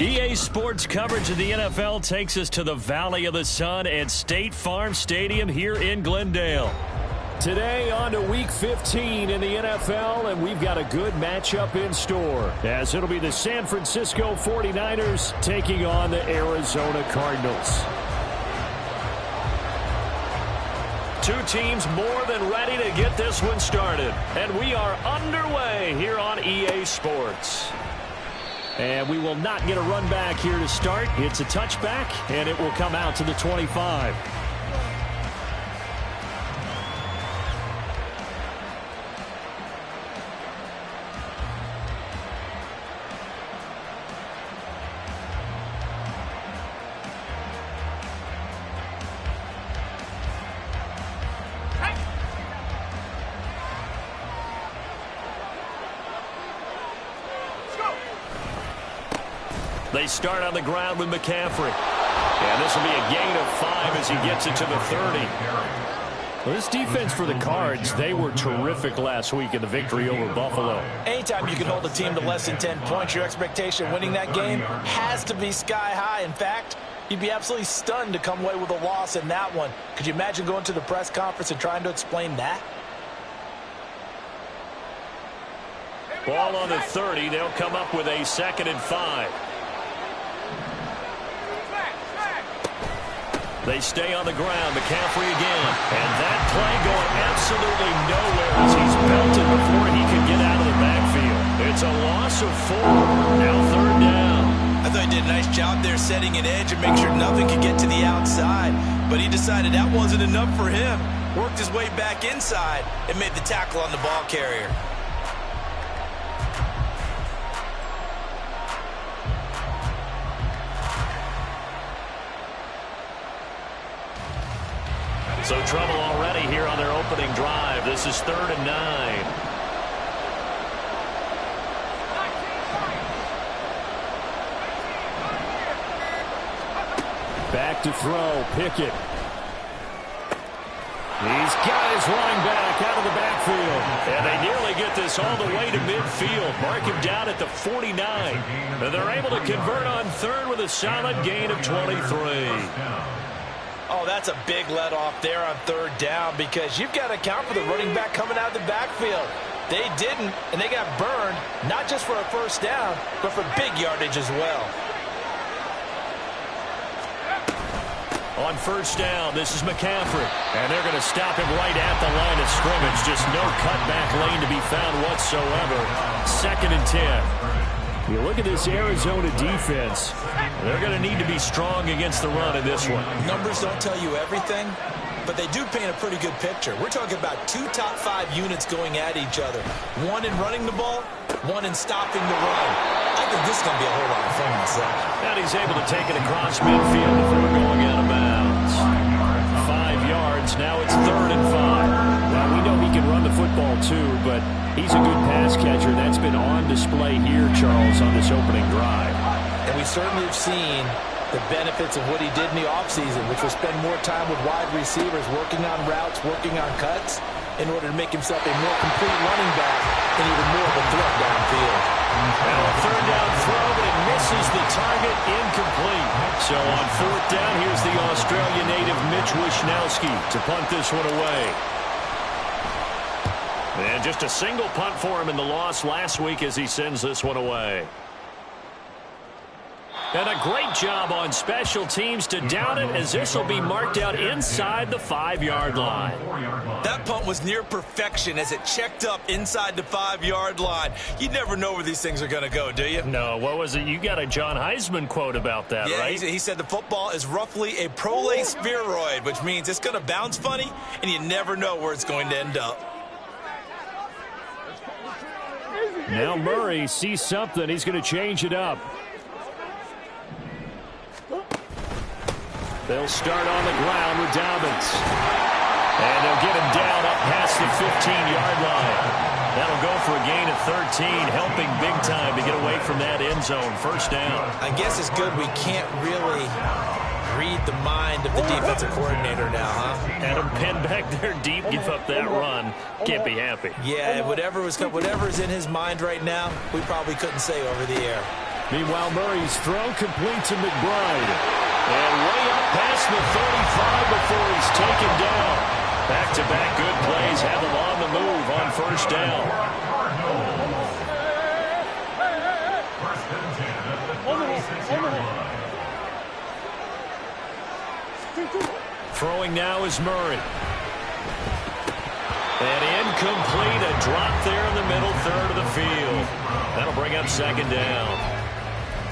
EA Sports coverage of the NFL takes us to the Valley of the Sun at State Farm Stadium here in Glendale. Today on to Week 15 in the NFL, and we've got a good matchup in store, as it'll be the San Francisco 49ers taking on the Arizona Cardinals. Two teams more than ready to get this one started, and we are underway here on EA Sports. And we will not get a run back here to start. It's a touchback, and it will come out to the 25. They start on the ground with McCaffrey. And this will be a gain of 5 as he gets it to the 30. Well, this defense for the Cards, they were terrific last week in the victory over Buffalo. Anytime you can hold a team to less than 10 points, your expectation winning that game has to be sky high. In fact, you'd be absolutely stunned to come away with a loss in that one. Could you imagine going to the press conference and trying to explain that? Ball on the 30. They'll come up with a 2nd and 5. They stay on the ground. McCaffrey again. And that play going absolutely nowhere as he's belted before he can get out of the backfield. It's a loss of 4. Now 3rd down. I thought he did a nice job there setting an edge and make sure nothing could get to the outside. But he decided that wasn't enough for him. Worked his way back inside and made the tackle on the ball carrier. So trouble already here on their opening drive. This is 3rd and 9. Back to throw. Pickett. He's got his running back out of the backfield. And they nearly get this all the way to midfield. Mark him down at the 49. And they're able to convert on 3rd with a solid gain of 23. Oh, that's a big let off there on 3rd down because you've got to account for the running back coming out of the backfield. They didn't, and they got burned, not just for a 1st down, but for big yardage as well. On 1st down, this is McCaffrey. And they're going to stop him right at the line of scrimmage. Just no cutback lane to be found whatsoever. 2nd and 10. You look at this Arizona defense. They're going to need to be strong against the run in this one. Numbers don't tell you everything, but they do paint a pretty good picture. We're talking about 2 top 5 units going at each other. One in running the ball, one in stopping the run. I think this is going to be a whole lot of fun myself. And he's able to take it across midfield before going out of bounds. 5 yards. Now it's 3rd and 5. Well, we know he can run the football too, but he's a good pass catcher. That's been on display here, Charles, on this opening drive. And we certainly have seen the benefits of what he did in the offseason, which was spend more time with wide receivers, working on routes, working on cuts, in order to make himself a more complete running back and even more of a threat downfield. And a 3rd down throw, but it misses the target, incomplete. So on 4th down, here's the Australia native Mitch Wishnowsky to punt this one away. And just a single punt for him in the loss last week as he sends this one away. And a great job on special teams to down it, as this will be marked out inside the 5-yard line. That punt was near perfection as it checked up inside the 5-yard line. You never know where these things are going to go, do you? No, what was it? You got a John Heisman quote about that, right? Yeah, he said the football is roughly a prolate spheroid, which means it's going to bounce funny, and you never know where it's going to end up. Now Murray sees something. He's going to change it up. They'll start on the ground with Dobbins. And they'll get him down up past the 15-yard line. That'll go for a gain of 13, helping big time to get away from that end zone. 1st down. I guess it's good we can't really read the mind of the defensive coordinator now, huh? Had him pinned back there deep, give up that run. Can't be happy. Yeah, whatever's in his mind right now, we probably couldn't say over the air. Meanwhile, Murray's throw complete to McBride. And way up past the 35 before he's taken down. Back-to-back good plays have him on the move on first down. Throwing now is Murray. And incomplete, a drop there in the middle third of the field. That'll bring up second down.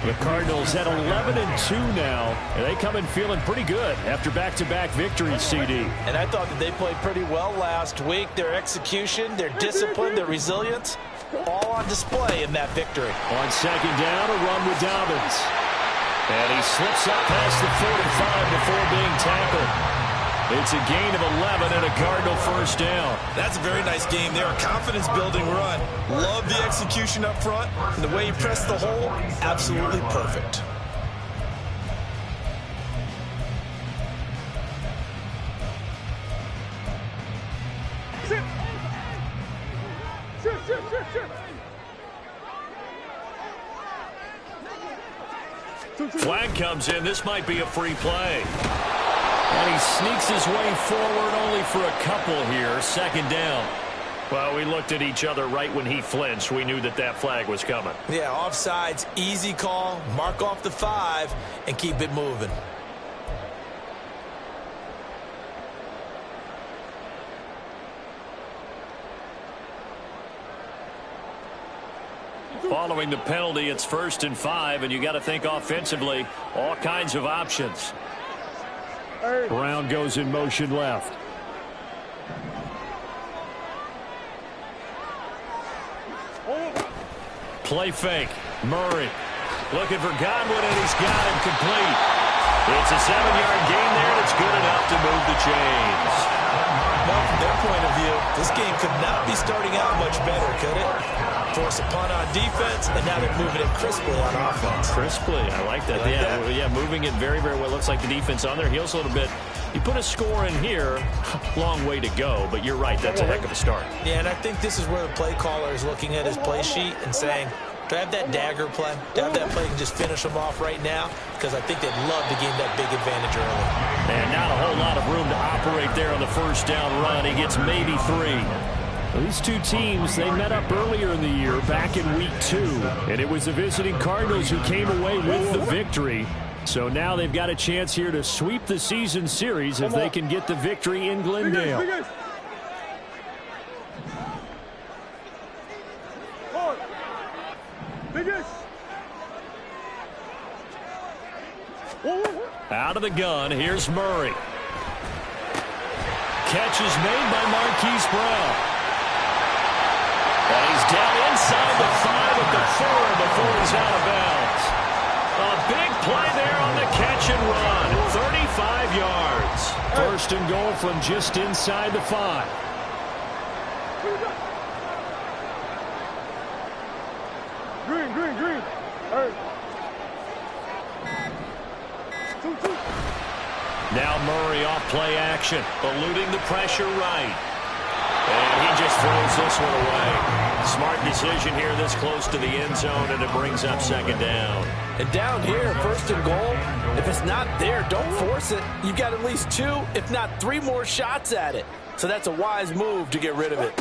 The Cardinals at 11-2 now, and they come in feeling pretty good after back-to-back victories, CD. And I thought that they played pretty well last week. Their execution, their discipline, their resilience, all on display in that victory. On second down, a run with Dobbins. And he slips up past the 45 before being tackled. It's a gain of 11 and a Cardinal first down. That's a very nice game there. A confidence-building run. Love the execution up front. And the way he pressed the hole, absolutely perfect. Flag comes in. This might be a free play. And he sneaks his way forward only for a couple here. Second down. Well, we looked at each other right when he flinched. We knew that that flag was coming. Yeah, offsides, easy call. Mark off the 5 and keep it moving. Following the penalty, it's 1st and 5, and you got to think offensively, all kinds of options. Brown goes in motion left. Play fake. Murray looking for Godwin, and he's got him complete. It's a 7-yard gain there that's good enough to move the chains. Well, from their point of view, this game could not be starting out much better, could it? Force a punt on defense, and now they're moving it crisply on offense. Crisply, I like that. Yeah, moving it very, very well. Looks like the defense on their heels a little bit. You put a score in here, long way to go, but you're right, that's a heck of a start. Yeah, and I think this is where the play caller is looking at his play sheet and saying, do I have that dagger play? Do I have that play and just finish them off right now? Because I think they'd love to gain that big advantage early. And not a whole lot of room to operate there on the first down run. He gets maybe 3. These two teams, they met up earlier in the year, back in week 2. And it was the visiting Cardinals who came away with the victory. So now they've got a chance here to sweep the season series if they can get the victory in Glendale. Out of the gun, here's Murray. Catch is made by Marquise Brown. And he's down inside the 5 at the 4 before he's out of bounds. A big play there on the catch and run. 35 yards. First and goal from just inside the 5. Green. Now Murray off play action, eluding the pressure right. And he just throws this one away. Smart decision here this close to the end zone, and it brings up second down. And down here, first and goal, if it's not there, don't force it. You've got at least 2, if not 3 more shots at it. So that's a wise move to get rid of it.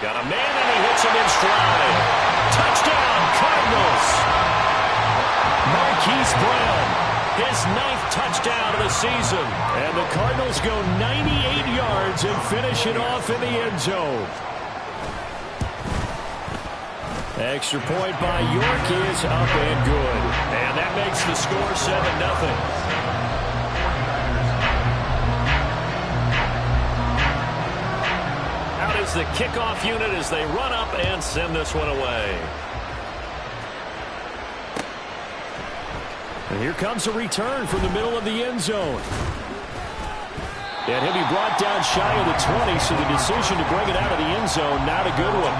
Got a man, and he hits him in stride. Touchdown, Cardinals. Marquise Brown, his 9th touchdown of the season. And the Cardinals go 98 yards and finish it off in the end zone. Extra point by York is up and good. And that makes the score 7-0. Out is the kickoff unit as they run up and send this one away. And here comes a return from the middle of the end zone. And he'll be brought down shy of the 20, so the decision to bring it out of the end zone, not a good one.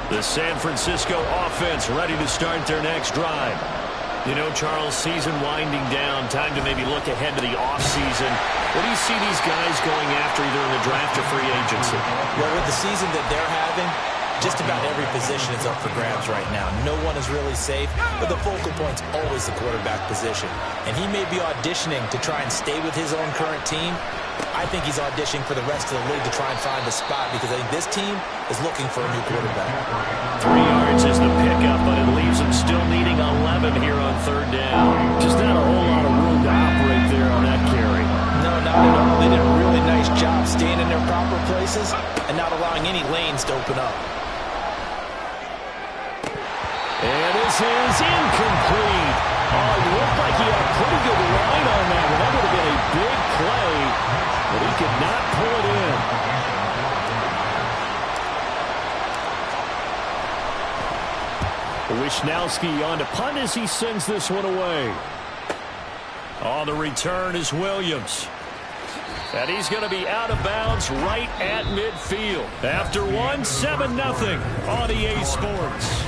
The The San Francisco offense ready to start their next drive. You know, Charles, season winding down, time to maybe look ahead to the offseason. What do you see these guys going after either in the draft or free agency? Well, with the season that they're having, just about every position is up for grabs right now. No one is really safe, but the focal point's always the quarterback position. And he may be auditioning to try and stay with his own current team. I think he's auditioning for the rest of the league to try and find a spot because I think this team is looking for a new quarterback. 3 yards is the pickup, but it leaves them still needing 11 here on third down. Just not a whole lot of room to operate there on that carry. No, not at all. They did a really nice job staying in their proper places and not allowing any lanes to open up. And this is incomplete. Oh, it looked like he had a pretty good line on that one. That would have been a big play, but he could not pull it in. Wishnowski on to punt as he sends this one away. On the return is Williams. And he's going to be out of bounds right at midfield. After one, 7-0 on EA Sports.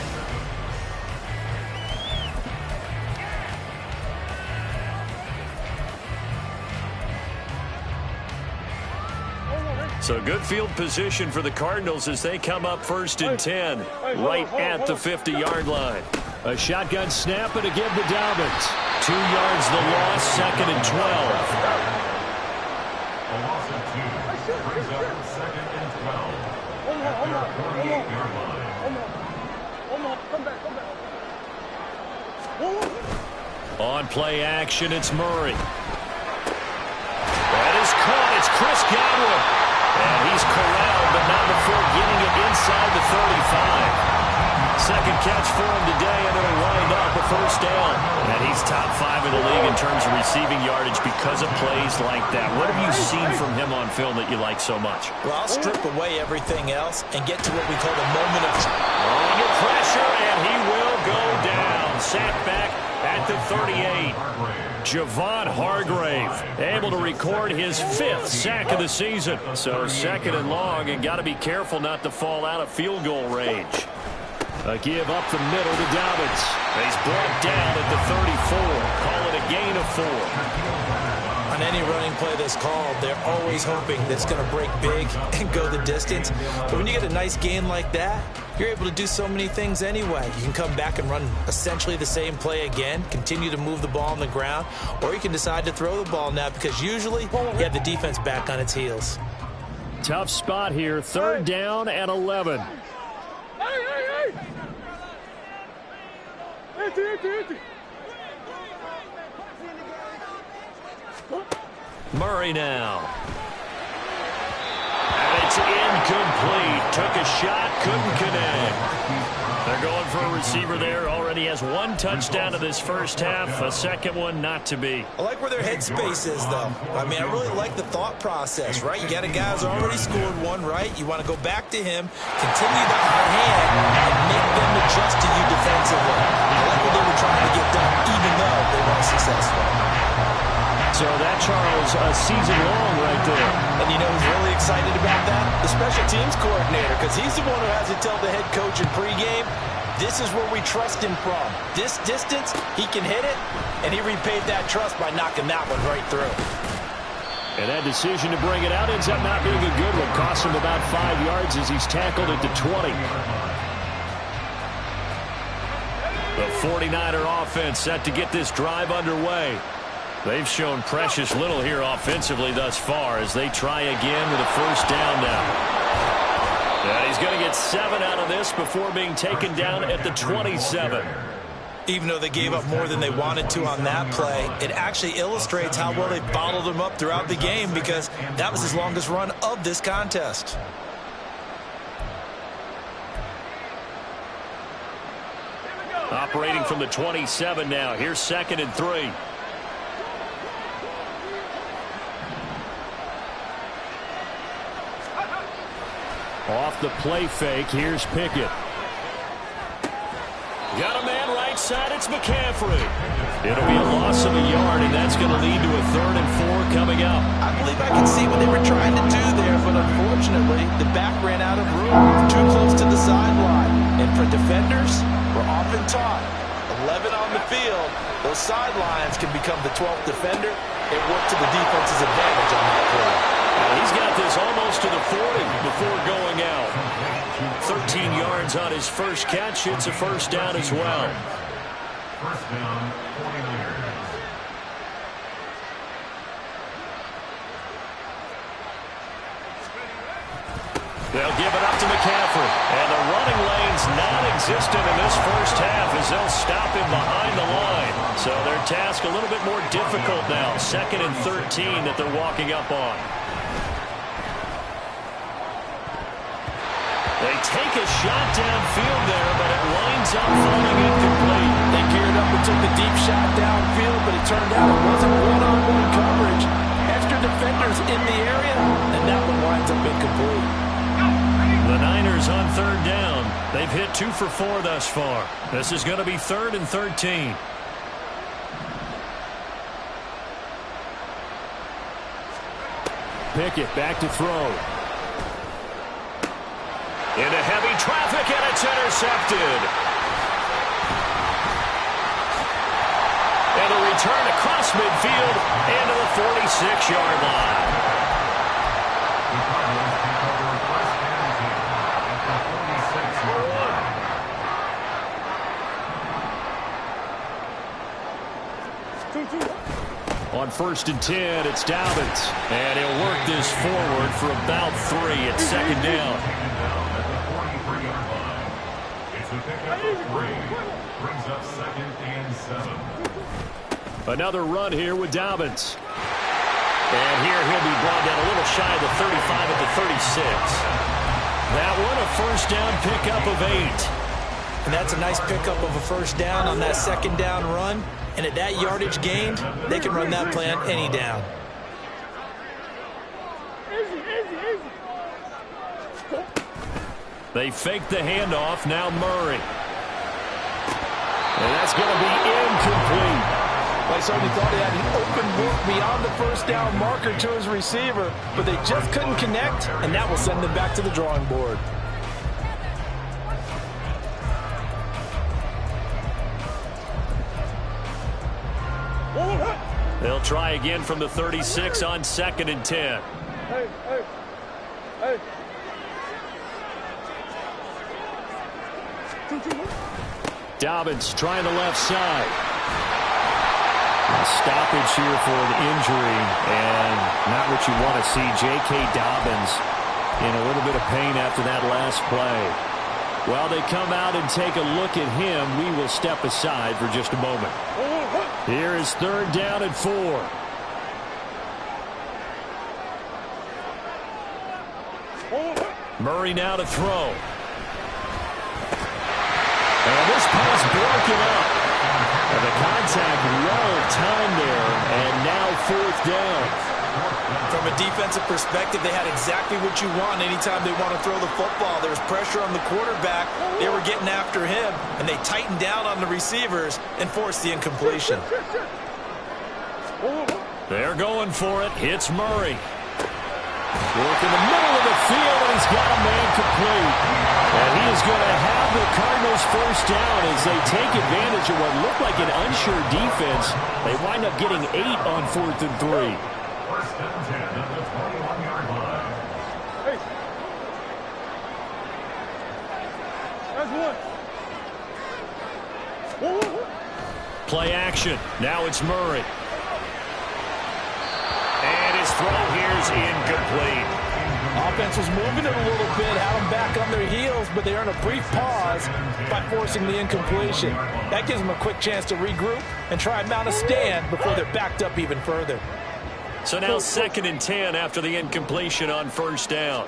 So good field position for the Cardinals as they come up 1st and 10, right at the 50-yard line. A shotgun snap and a give to Dobbins. 2 yards the loss, 2nd and 12. A loss of 2 brings up 2nd and 12 at their 38-yard line. On play action, it's Murray. That is caught. It's Chris Godwin. And he's corralled, but not before getting it inside the 35. Second catch for him today, and it'll wind up a 1st down. And he's top 5 in the league in terms of receiving yardage because of plays like that. What have you seen from him on film that you like so much? Well, I'll strip away everything else and get to what we call the moment of under pressure, and he will go down. Sacked back at the 38. Javon Hargrave able to record his 5th sack of the season. So 2nd and long, and got to be careful not to fall out of field goal range. A give up the middle to Dobbins. He's brought down at the 34. Call it a gain of 4. On any running play that's called, they're always hoping that it's going to break big and go the distance. But when you get a nice gain like that, you're able to do so many things anyway. You can come back and run essentially the same play again, continue to move the ball on the ground, or you can decide to throw the ball now because usually you have the defense back on its heels. Tough spot here, 3rd down and 11. Murray now. And it's incomplete. Took a shot, couldn't connect. They're going for a receiver there. Already has 1 touchdown in this first half. A second one not to be. I like where their headspace is, though. I mean, I really like the thought process, right? You got a guy who's already scored 1, right? You want to go back to him, continue the hot hand, and make them adjust to you defensively. I like what they were trying to get done, even though they weren't successful. So that, Charles, a season long right there. And you know who's really excited about that? The special teams coordinator, because he's the one who has to tell the head coach in pregame, this is where we trust him from. This distance, he can hit it, and he repaid that trust by knocking that one right through. And that decision to bring it out ends up not being a good one. Costs him about 5 yards as he's tackled at the 20. The 49er offense set to get this drive underway. They've shown precious little here offensively thus far as they try again with a 1st down now. And he's going to get 7 out of this before being taken down at the 27. Even though they gave up more than they wanted to on that play, it actually illustrates how well they bottled them up throughout the game because that was his longest run of this contest. Operating from the 27 now. Here's 2nd and 3. Off the play fake, here's Pickett. Got a man right side, it's McCaffrey. It'll be a loss of a yard, and that's going to lead to a 3rd and 4 coming up. I believe I can see what they were trying to do there, but unfortunately, the back ran out of room. Too close to the sideline. And for defenders, we're often taught 11 on the field, those sidelines can become the 12th defender. It worked to the defense's advantage on that play. He's got this almost to the 40 before going out. 13 yards on his first catch. It's a first down as well. First down, 49ers. They'll give it up to McCaffrey. And the running lane's non-existent in this first half as they'll stop him behind the line. So their task a little bit more difficult now. 2nd and 13 that they're walking up on. They take a shot downfield there, but it winds up falling incomplete. They geared up and took the deep shot downfield, but it turned out it wasn't one-on-one coverage. Extra defenders in the area, and that one winds up incomplete. The Niners on 3rd down. They've hit 2 for 4 thus far. This is going to be 3rd and 13. Pickett back to throw. Into heavy traffic, and it's intercepted. And a return across midfield into the 46-yard line. The Cardinals take over first and 10 at the 46-yard line. On 1st and 10, it's Dobbins. And he'll work this forward for about 3 at 2nd down. It's a pickup of 3. Brings up 2nd and 7. Another run here with Dobbins. And here he'll be brought down a little shy of the 35 at the 36. That one a first down pickup of 8. And that's a nice pickup of a first down on that 2nd down run. And at that yardage gained, they can run that play on any down. They fake the handoff. Now Murray. And that's going to be incomplete. I certainly thought he had an open look beyond the first down marker to his receiver, but they just couldn't connect, and that will send them back to the drawing board. They'll try again from the 36 on 2nd and 10. Dobbins trying the left side. A stoppage here for an injury, and not what you want to see. J.K. Dobbins in a little bit of pain after that last play. While they come out and take a look at him, we will step aside for just a moment. Here is 3rd down and 4. Murray now to throw. And this pass broken up. And the contact well timed there, and now 4th down. From a defensive perspective, they had exactly what you want anytime they want to throw the football. There was pressure on the quarterback. They were getting after him, and they tightened down on the receivers and forced the incompletion. They're going for it. Hits Murray. Work in the middle of the field, and he's got a man complete. And he is going to have the Cardinals first down as they take advantage of what looked like an unsure defense. They wind up getting 8 on 4th and 3. First and 10 at the 21-yard line. That's one. Play action. Now it's Murray. And his throw here is incomplete. Offense was moving it a little bit, had them back on their heels, but they earned a brief pause by forcing the incompletion. That gives them a quick chance to regroup and try and mount a stand before they're backed up even further. So now 2nd and 10 after the incompletion on 1st down.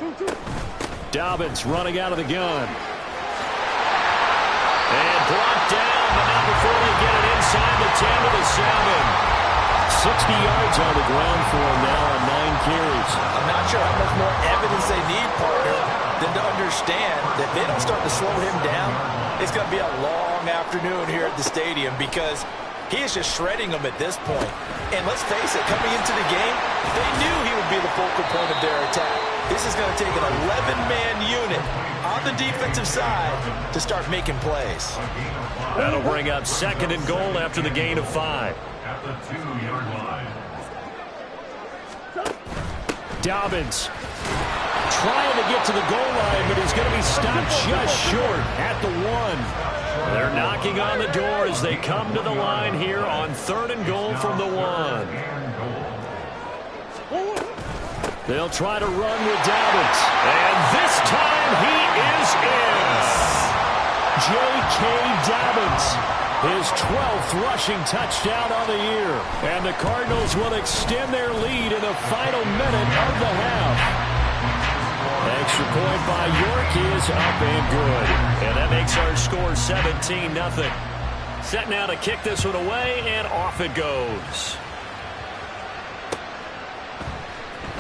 Dobbins running out of the gun. And brought down, but not before they get it inside the 10 to the 7. 60 yards on the ground for him now on 9 carries. I'm not sure how much more evidence they need, partner, than to understand that if they don't start to slow him down, it's going to be a long afternoon here at the stadium because He is just shredding them at this point. And let's face it, coming into the game, they knew he would be the focal point of their attack. This is going to take an 11-man unit on the defensive side to start making plays. That'll bring up 2nd and goal after the gain of 5. At the 2-yard line. Dobbins trying to get to the goal line, but he's going to be stopped just short at the 1. They're knocking on the door as they come to the line here on 3rd and goal from the 1. They'll try to run with Dobbins. And this time he is in. J.K. Dobbins, his 12th rushing touchdown on the year. And the Cardinals will extend their lead in the final minute of the half. Extra point by York is up and good. And that makes our score 17-0. Set now to kick this one away, and off it goes.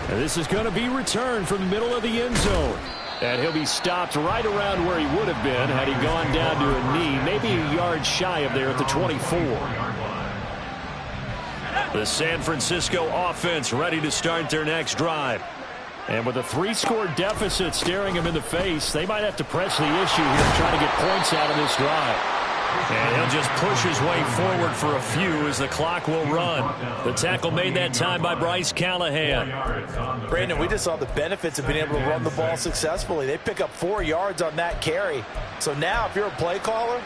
And this is going to be returned from the middle of the end zone. And he'll be stopped right around where he would have been had he gone down to a knee, maybe a yard shy of there at the 24. The San Francisco offense ready to start their next drive. And with a 3-score deficit staring him in the face, they might have to press the issue here, trying to get points out of this drive. And he'll just push his way forward for a few as the clock will run. The tackle made that time by Bryce Callahan. Brandon, we just saw the benefits of being able to run the ball successfully. They pick up 4 yards on that carry. So now if you're a play caller,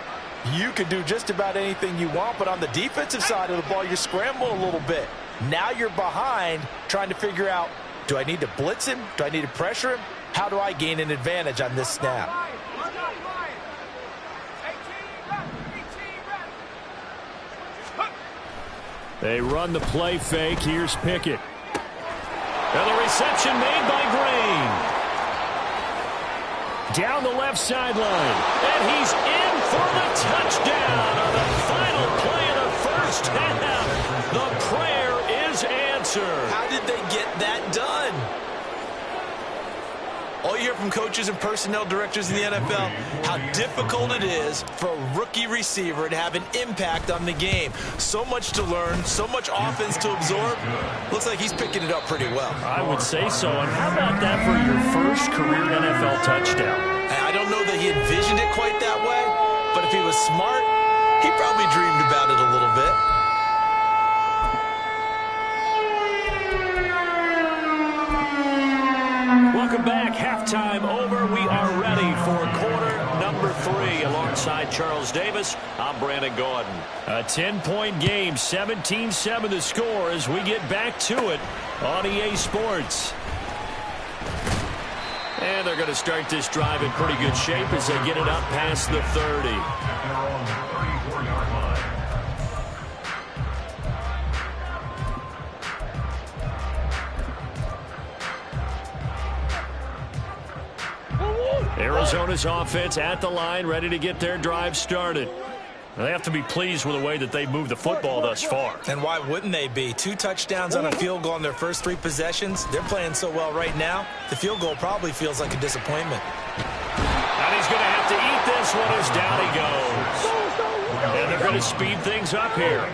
you can do just about anything you want. But on the defensive side of the ball, you scramble a little bit. Now you're behind trying to figure out, do I need to blitz him? Do I need to pressure him? How do I gain an advantage on this snap? They run the play fake. Here's Pickett. And the reception made by Green. Down the left sideline. And he's in for the touchdown on the final play of the first half. The prayer is answered. How did they get that done? All you hear from coaches and personnel directors in the NFL, how difficult it is for a rookie receiver to have an impact on the game. So much to learn, so much offense to absorb. Looks like he's picking it up pretty well. I would say so. And how about that for your first career NFL touchdown? I don't know that he envisioned it quite that way, but if he was smart, he probably dreamed about it a little bit. Welcome back. Halftime over. We are ready for quarter number 3. Alongside Charles Davis, I'm Brandon Gaudin. A 10-point game, 17-7 the score as we get back to it on EA Sports. And they're going to start this drive in pretty good shape as they get it up past the 30. Arizona's offense at the line, ready to get their drive started. They have to be pleased with the way that they moved the football thus far. And why wouldn't they be? 2 touchdowns on a field goal in their first 3 possessions. They're playing so well right now, the field goal probably feels like a disappointment. And he's going to have to eat this one as down he goes. And they're going to speed things up here.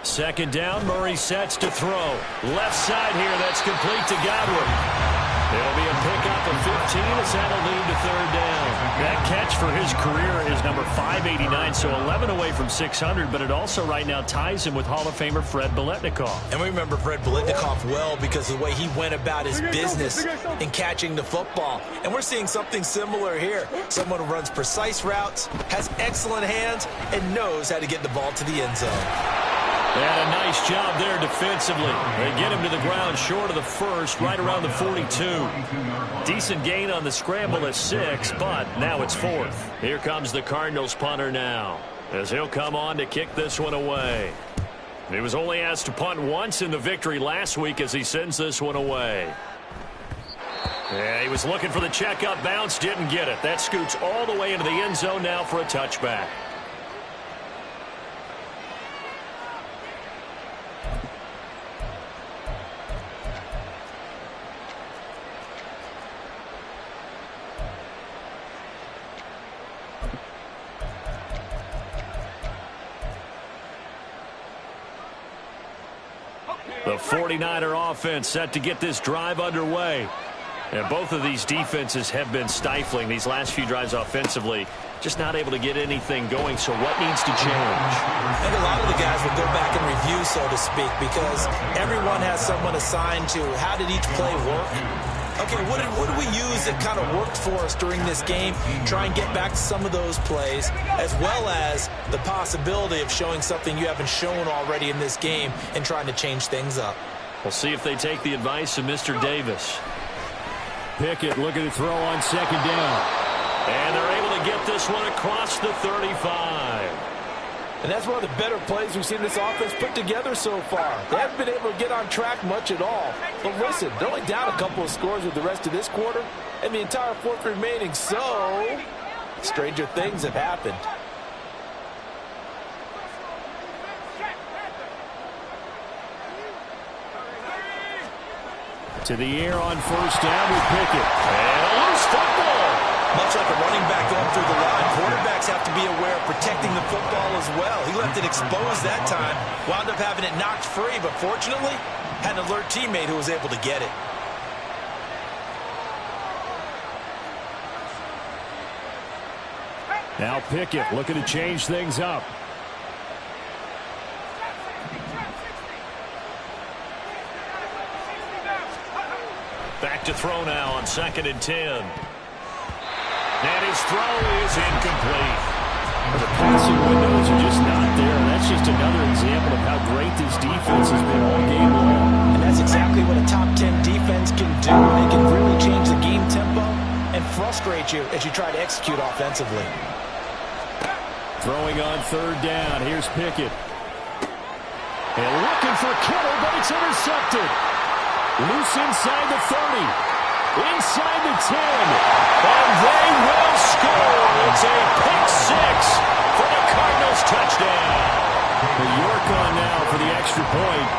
Second down, Murray sets to throw. Left side here, that's complete to Godwin. It'll be a pickup of 15 as that'll lead to 3rd down. That catch for his career is number 589, so 11 away from 600, but it also right now ties him with Hall of Famer Fred Biletnikoff. And we remember Fred Biletnikoff well because of the way he went about his business in catching the football. And we're seeing something similar here. Someone who runs precise routes, has excellent hands, and knows how to get the ball to the end zone. And a nice job there defensively. They get him to the ground short of the first, right around the 42. Decent gain on the scramble at 6, but now it's 4th. Here comes the Cardinals punter now, as he'll come on to kick this one away. He was only asked to punt once in the victory last week as he sends this one away. Yeah, he was looking for the checkup bounce, didn't get it. That scoots all the way into the end zone now for a touchback. The 49er offense set to get this drive underway. And both of these defenses have been stifling these last few drives offensively. Just not able to get anything going, so what needs to change? I think a lot of the guys will go back and review, so to speak, because everyone has someone assigned to how did each play work. Okay, what did we use that kind of worked for us during this game? Try and get back to some of those plays, as well as the possibility of showing something you haven't shown already in this game and trying to change things up. We'll see if they take the advice of Mr. Davis. Pickett looking to throw on second down. And they're able to get this one across the 35. And that's one of the better plays we've seen this offense put together so far. They haven't been able to get on track much at all. But listen, they're only down a couple of scores with the rest of this quarter and the entire fourth remaining. So, stranger things have happened. To the air on first down with Pickett. And a loose football. Much like a running back going through the line, quarterbacks have to be aware of protecting the football as well. He left it exposed that time, wound up having it knocked free, but fortunately, had an alert teammate who was able to get it. Now Pickett looking to change things up. Back to throw now on 2nd and 10. And his throw is incomplete. The passing windows are just not there. That's just another example of how great this defense has been all game long. And that's exactly what a top 10 defense can do. They can really change the game tempo and frustrate you as you try to execute offensively. Throwing on third down. Here's Pickett. And looking for Kittle, but it's intercepted. Loose inside the 30. Inside the 10. And they will score. It's a pick six for the Cardinals touchdown. The York on now for the extra point.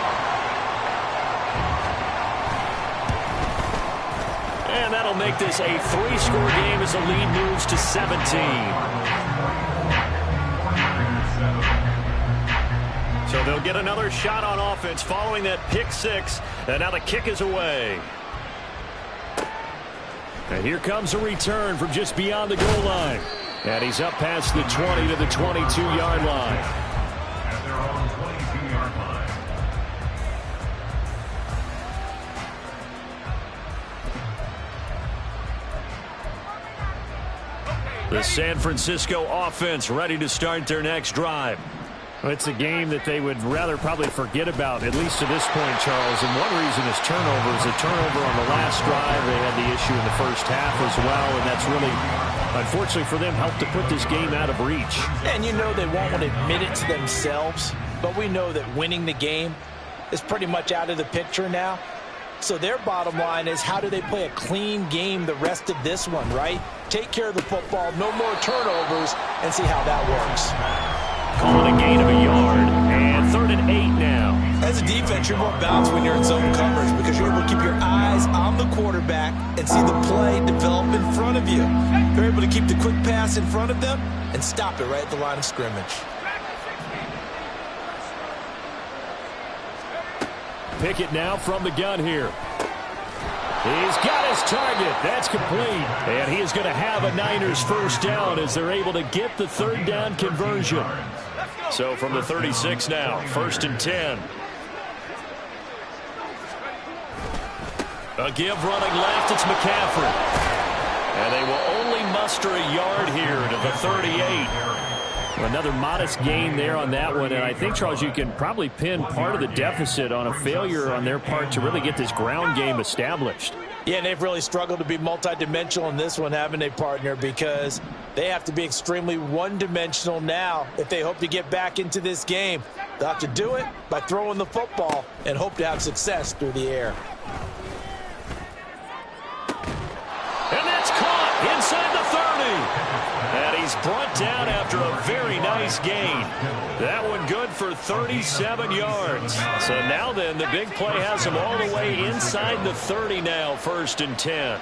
And that'll make this a 3-score game as the lead moves to 17. So they'll get another shot on offense following that pick six. And now the kick is away. And here comes a return from just beyond the goal line. And he's up past the 20 to the 22-yard line. At their own 22-yard line. The San Francisco offense ready to start their next drive. It's a game that they would rather probably forget about, at least to this point, Charles. And one reason is turnovers. A turnover on the last drive. They had the issue in the first half as well, and that's really, unfortunately for them, helped to put this game out of reach. And you know they won't want to admit it to themselves, but we know that winning the game is pretty much out of the picture now. So their bottom line is, how do they play a clean game the rest of this one, right? Take care of the football, no more turnovers, and see how that works. Calling a gain of a yard, and 3rd and 8 now. As a defense, you're more balanced when you're in zone coverage because you're able to keep your eyes on the quarterback and see the play develop in front of you. You're able to keep the quick pass in front of them and stop it right at the line of scrimmage. Pickett now from the gun here. He's got his target. That's complete. And he is going to have a Niners first down as they're able to get the 3rd down conversion. So from the 36 now, 1st and 10. A give running left, it's McCaffrey. And they will only muster a yard here to the 38. Another modest gain there on that one. And I think, Charles, you can probably pin part of the deficit on a failure on their part to really get this ground game established. Yeah, and they've really struggled to be multidimensional in this one, haven't they, partner? Because they have to be extremely one-dimensional now if they hope to get back into this game. They'll have to do it by throwing the football and hope to have success through the air. And that's caught inside the 30. And he's brought down after a very nice gain. That one good for 37 yards. So now then, the big play has him all the way inside the 30 now, 1st and 10.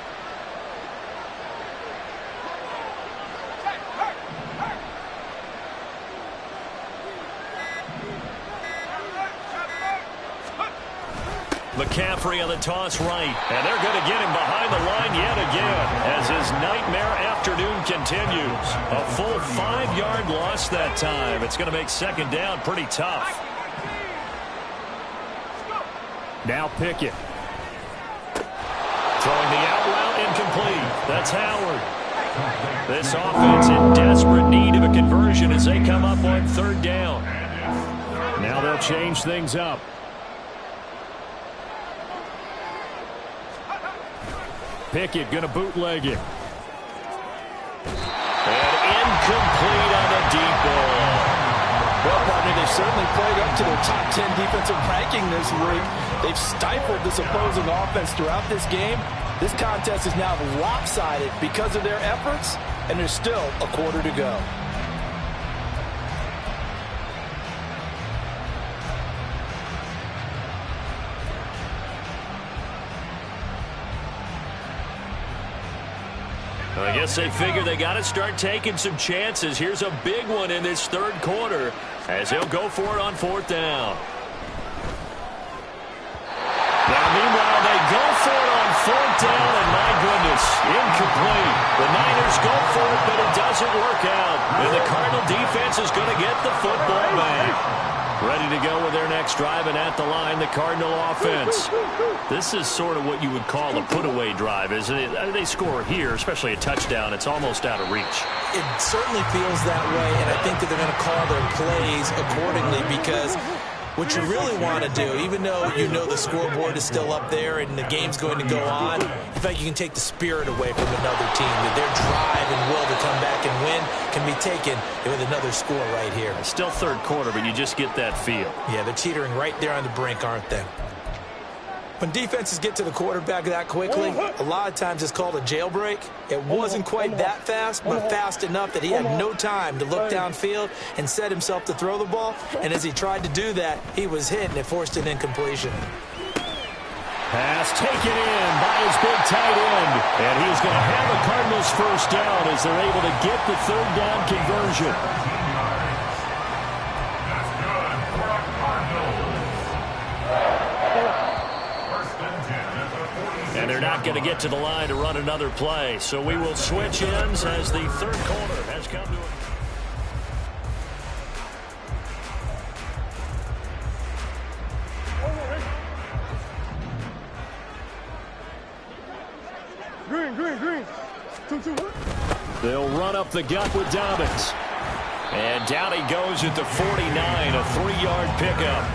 McCaffrey on the toss right. And they're going to get him behind the line yet again as his nightmare afternoon continues. A full 5-yard loss that time. It's going to make second down pretty tough. Now Pickett. Throwing the out route incomplete. That's Howard. This offense in desperate need of a conversion as they come up on third down. Now they'll change things up. Pickett going to bootleg it. And incomplete on the deep ball. Well, partner, they've certainly played up to their top 10 defensive ranking this week. They've stifled this opposing offense throughout this game. This contest is now lopsided because of their efforts, and there's still a quarter to go. I guess they figure they got to start taking some chances. Here's a big one in this third quarter as he'll go for it on fourth down. Now, meanwhile, they go for it on fourth down, and my goodness, incomplete. The Niners go for it, but it doesn't work out. And the Cardinal defense is going to get the football back. Ready to go with their next drive, and at the line, the Cardinal offense. This is sort of what you would call a put-away drive, isn't it? They score here, especially a touchdown. It's almost out of reach. It certainly feels that way, and I think that they're going to call their plays accordingly because what you really want to do, even though you know the scoreboard is still up there and the game's going to go on, in fact, you can take the spirit away from another team. That their drive and will to come back and win can be taken with another score right here. It's still third quarter, but you just get that feel. Yeah, they're teetering right there on the brink, aren't they? When defenses get to the quarterback that quickly, a lot of times it's called a jailbreak. It wasn't quite that fast, but fast enough that he had no time to look downfield and set himself to throw the ball. And as he tried to do that, he was hit, and it forced an incompletion. Pass taken in by his big tight end. And he's going to have the Cardinals first down as they're able to get the third down conversion. And they're not going to get to the line to run another play. So we will switch ends as the third quarter has come to an Green. 2-2. They'll run up the gut with Dobbins. And down he goes at the 49, a 3-yard pickup.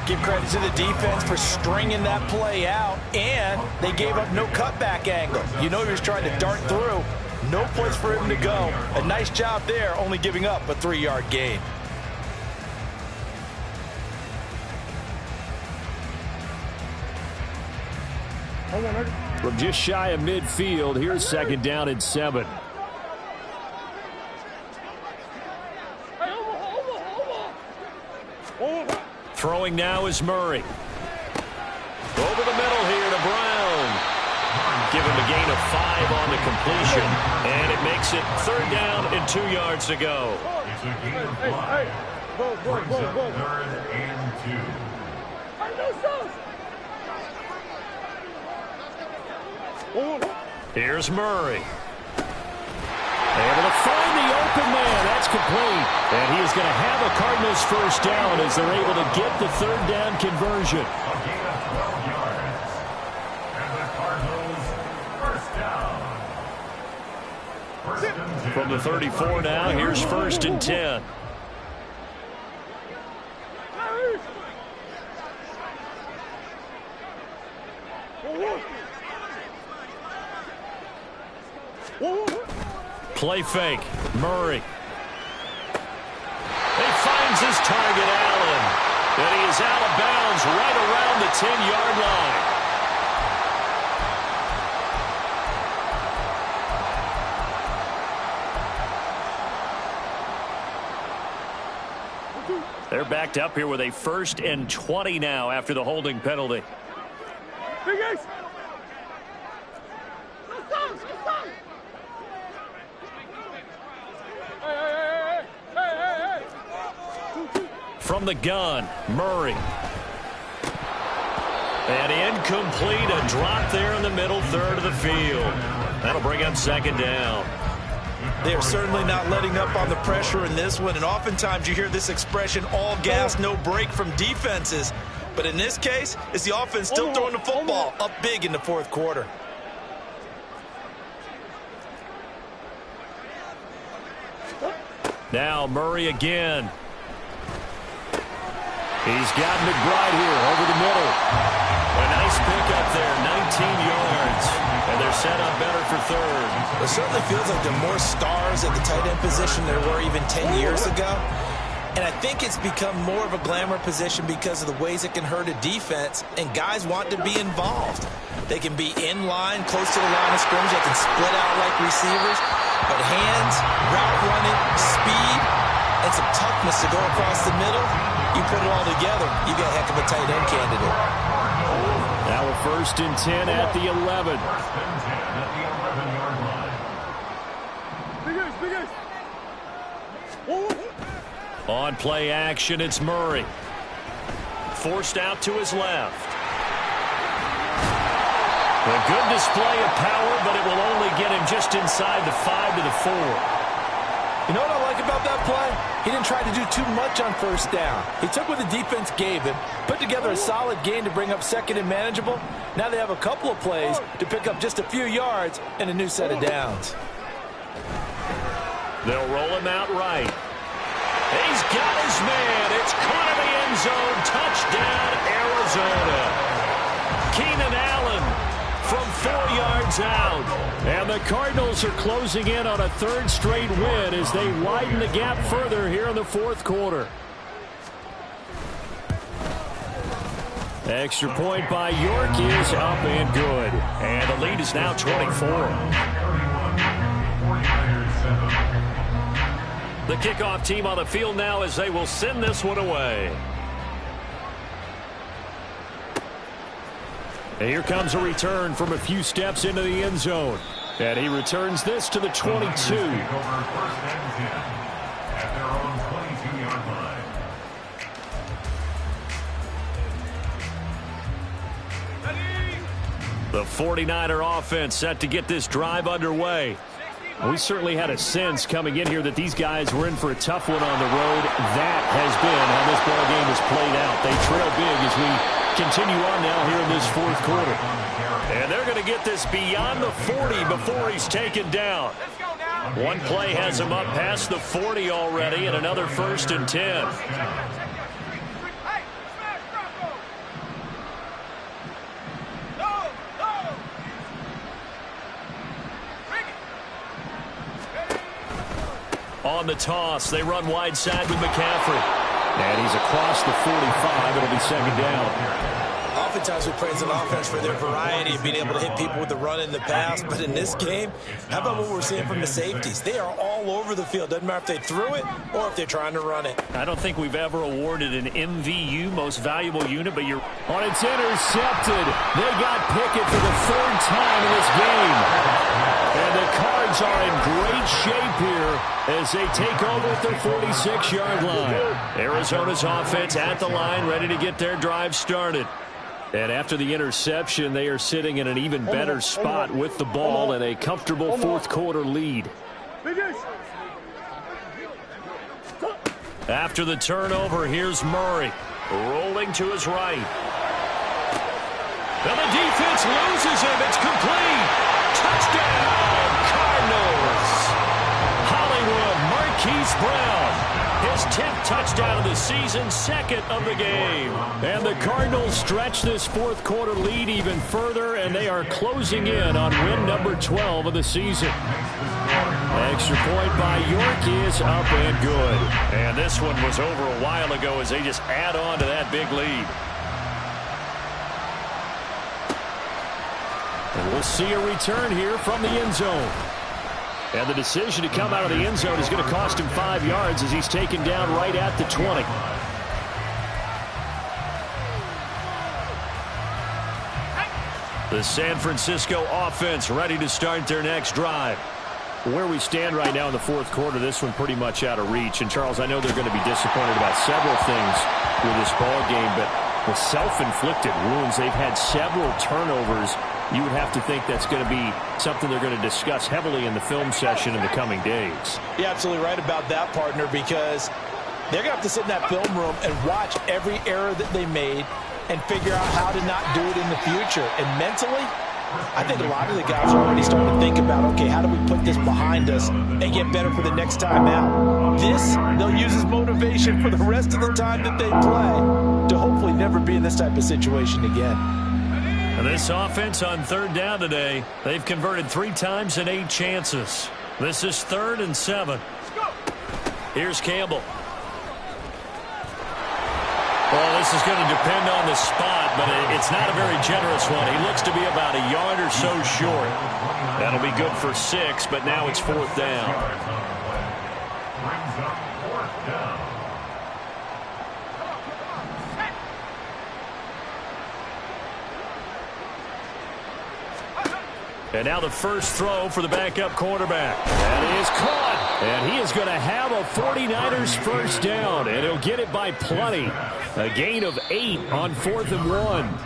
Give credit to the defense for stringing that play out, and they gave up no cutback angle. You know he was trying to dart through. No place for him to go. A nice job there, only giving up a 3-yard gain. From just shy of midfield, here's second down and 7. Throwing now is Murray. Over the middle here to Brown. Give him a gain of 5 on the completion. And it makes it third down and 2 yards to go. It's a gain of 5. Brings up third and 2. Here's Murray. Able to find the open man. That's complete. And he is going to have a Cardinals first down as they're able to get the third down conversion. A gain of 12 yards. And the Cardinals first down. First and 10. From the 34 now, here's first and 10. Play fake. Murray. He finds his target, Allen. And he is out of bounds right around the 10-yard line. They're backed up here with a 1st and 20 now after the holding penalty. From the gun, Murray. And incomplete, a drop there in the middle third of the field. That'll bring up second down. They're certainly not letting up on the pressure in this one, and oftentimes you hear this expression, all gas, no break from defenses. But in this case, it's the offense still throwing the football up big in the fourth quarter. Now Murray again. He's got McBride here over the middle. A nice pick up there, 19 yards. And they're set up better for third. It certainly feels like there are more stars at the tight end position than there were even 10 years ago. And I think it's become more of a glamour position because of the ways it can hurt a defense, and guys want to be involved. They can be in line, close to the line of scrimmage. They can split out like receivers. But hands, route running, speed, and some toughness to go across the middle, you put it all together, you got a heck of a tight end candidate. Now a 1st and 10 at the 11. Big ace. On play action, it's Murray. Forced out to his left. A good display of power, but it will only get him just inside the 5 to the 4. You know what I like about that play? He didn't try to do too much on first down. He took what the defense gave him, put together a solid game to bring up second and manageable. Now they have a couple of plays to pick up just a few yards and a new set of downs. They'll roll him out right. He's got his man. It's caught in the end zone. Touchdown, Arizona. Keenan Allen from 4 yards out. And the Cardinals are closing in on a 3rd straight win as they widen the gap further here in the fourth quarter. Extra point by York is up and good. And the lead is now 24. The kickoff team on the field now as they will send this one away. And here comes a return from a few steps into the end zone. And he returns this to the 22. At their own 22-yard line. The 49er offense set to get this drive underway. We certainly had a sense coming in here that these guys were in for a tough one on the road. That has been how this ball game has played out. They trail big as we continue on now here in this fourth quarter. And they're going to get this beyond the 40 before he's taken down. One play has him up past the 40 already, and another 1st and 10. On the toss, they run wide side with McCaffrey. And he's across the 45. It'll be second down. Oftentimes we praise an offense for their variety of being able to hit people with the run in the pass. But in this game, how about what we're seeing from the safeties? They are all over the field. Doesn't matter if they threw it or if they're trying to run it. I don't think we've ever awarded an MVU, most valuable unit, but you're on. It's intercepted. They got Pickett for the 3rd time in this game. And the Cards are in great shape here as they take over at their 46-yard line. Arizona's offense at the line, ready to get their drive started. And after the interception, they are sitting in an even better spot with the ball and a comfortable fourth quarter lead. After the turnover, here's Murray rolling to his right. And the defense loses him. It's complete. Touchdown, Cardinals. Hollywood, Marquise Brown. His 10th touchdown of the season, 2nd of the game. And the Cardinals stretch this fourth quarter lead even further, and they are closing in on win number 12 of the season. Extra point by York is up and good. And this one was over a while ago as they just add on to that big lead. And we'll see a return here from the end zone. And the decision to come out of the end zone is going to cost him 5 yards as he's taken down right at the 20. The San Francisco offense ready to start their next drive. Where we stand right now in the fourth quarter, this one pretty much out of reach. And, Charles, I know they're going to be disappointed about several things with this ball game, but The self-inflicted wounds. They've had several turnovers. You would have to think that's going to be something they're going to discuss heavily in the film session in the coming days. You're absolutely right about that, partner, because they're going to have to sit in that film room and watch every error that they made and figure out how to not do it in the future. And mentally, I think a lot of the guys are already starting to think about, okay, how do we put this behind us and get better for the next time out? This, they'll use as motivation for the rest of the time that they play to hopefully never be in this type of situation again. And this offense on third down today, they've converted 3 times in 8 chances. This is 3rd and 7. Here's Campbell. Well, this is going to depend on the spot, but it's not a very generous one. He looks to be about a yard or so short. That'll be good for 6, but now it's 4th down. Brings up 4th down. And now the first throw for the backup quarterback. That is caught. And he is going to have a 49ers first down, and he'll get it by plenty. A gain of 8 on 4th and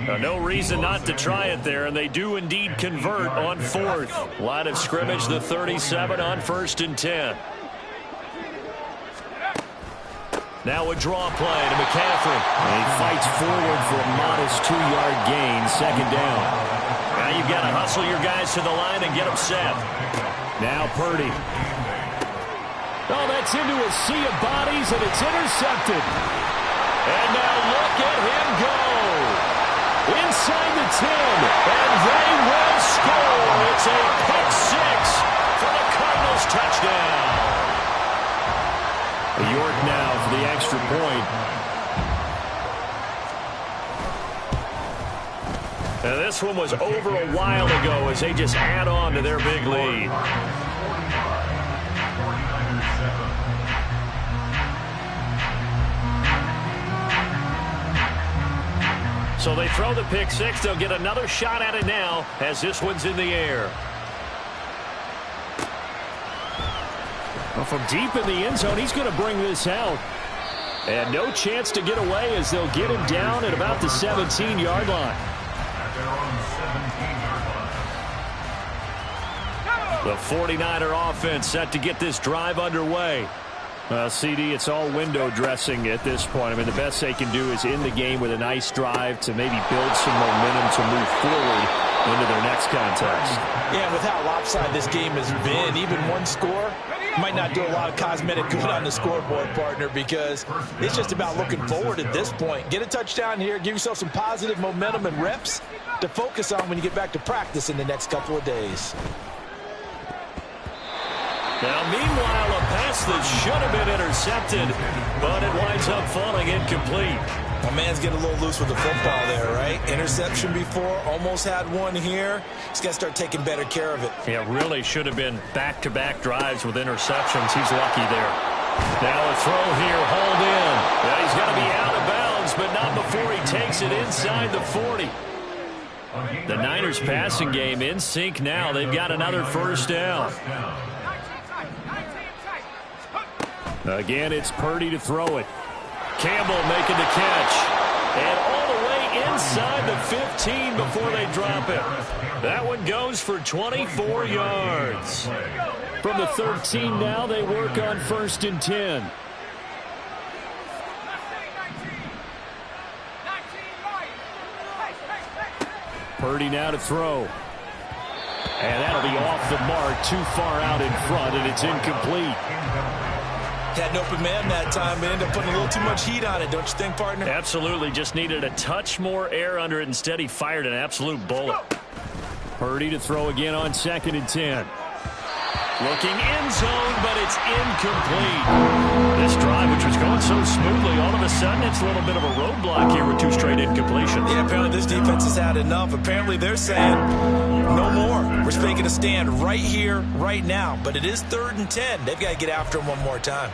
1. No reason not to try it there, and they do indeed convert on 4th. Line of scrimmage, the 37 on 1st and 10. Now a draw play to McCaffrey. And he fights forward for a modest 2-yard gain, 2nd down. Now you've got to hustle your guys to the line and get them set. Now Purdy. Oh, that's into a sea of bodies, and it's intercepted. And now look at him go. Inside the 10, and they will score. It's a pick 6 for the Cardinals touchdown. York now for the extra point. Now this one was over a while ago as they just add on to their big lead. So they throw the pick 6. They'll get another shot at it now as this one's in the air. Well, from deep in the end zone, he's going to bring this out. And no chance to get away as they'll get him down at about the 17-yard line. The 49er offense set to get this drive underway. CD, it's all window dressing at this point. I mean, the best they can do is end the game with a nice drive to maybe build some momentum to move forward into their next contest. Yeah, with how lopsided this game has been, even one score might not do a lot of cosmetic good on the scoreboard, partner, because it's just about looking forward at this point. Get a touchdown here, give yourself some positive momentum and reps to focus on when you get back to practice in the next couple of days. Now, meanwhile, a pass that should have been intercepted, but it winds up falling incomplete. My man's getting a little loose with the football there, right? Interception before, almost had one here. He's got to start taking better care of it. Yeah, really should have been back-to-back drives with interceptions. He's lucky there. Now a throw here, hold in. Yeah, he's got to be out of bounds, but not before he takes it inside the 40. The Niners passing game in sync now. They've got another first down. Again, it's Purdy to throw it. Campbell making the catch. And all the way inside the 15 before they drop it. That one goes for 24 yards. From the 13 now, they work on 1st and 10. Purdy now to throw. And that'll be off the mark, too far out in front, and it's incomplete. Had an open man that time, but ended up putting a little too much heat on it, don't you think, partner? Absolutely. Just needed a touch more air under it. Instead, he fired an absolute bullet. Purdy to throw again on 2nd and 10. Looking end zone, but it's incomplete. This drive, which was going so smoothly, all of a sudden it's a little bit of a roadblock here with 2 straight incompletions. Yeah, apparently this defense has had enough. Apparently they're saying no more. We're making a stand right here, right now. But it is 3rd and 10. They've got to get after him one more time.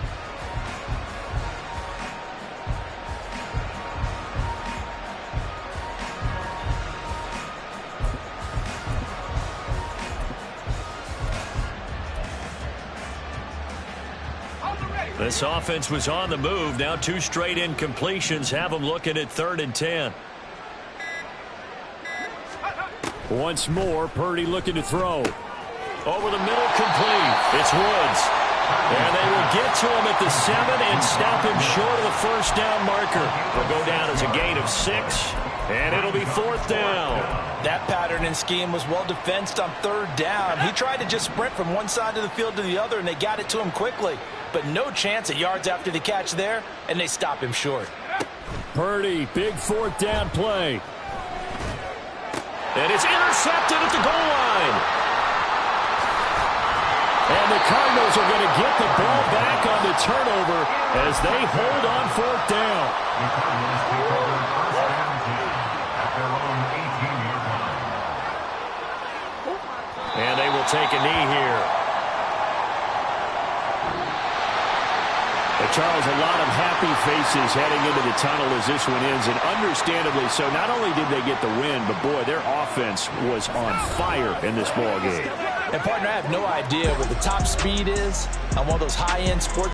This offense was on the move. Now 2 straight incompletions have them looking at 3rd and 10. Once more, Purdy looking to throw. Over the middle, complete. It's Woods. And they will get to him at the 7 and stop him short of the first down marker. It'll go down as a gain of 6, and it'll be 4th down. That pattern and scheme was well defensed on 3rd down. He tried to just sprint from one side of the field to the other, and they got it to him quickly. But no chance at yards after the catch there, and they stop him short. Purdy, big 4th down play. And it's intercepted at the goal line. And the Cardinals are going to get the ball back on the turnover as they hold on 4th down. The Cardinals take over first down team at their own 18-yard line. And they will take a knee here. Charles, a lot of happy faces heading into the tunnel as this one ends, and understandably so. Not only did they get the win, but boy, their offense was on fire in this ball game. And partner, I have no idea what the top speed is on one of those high-end sports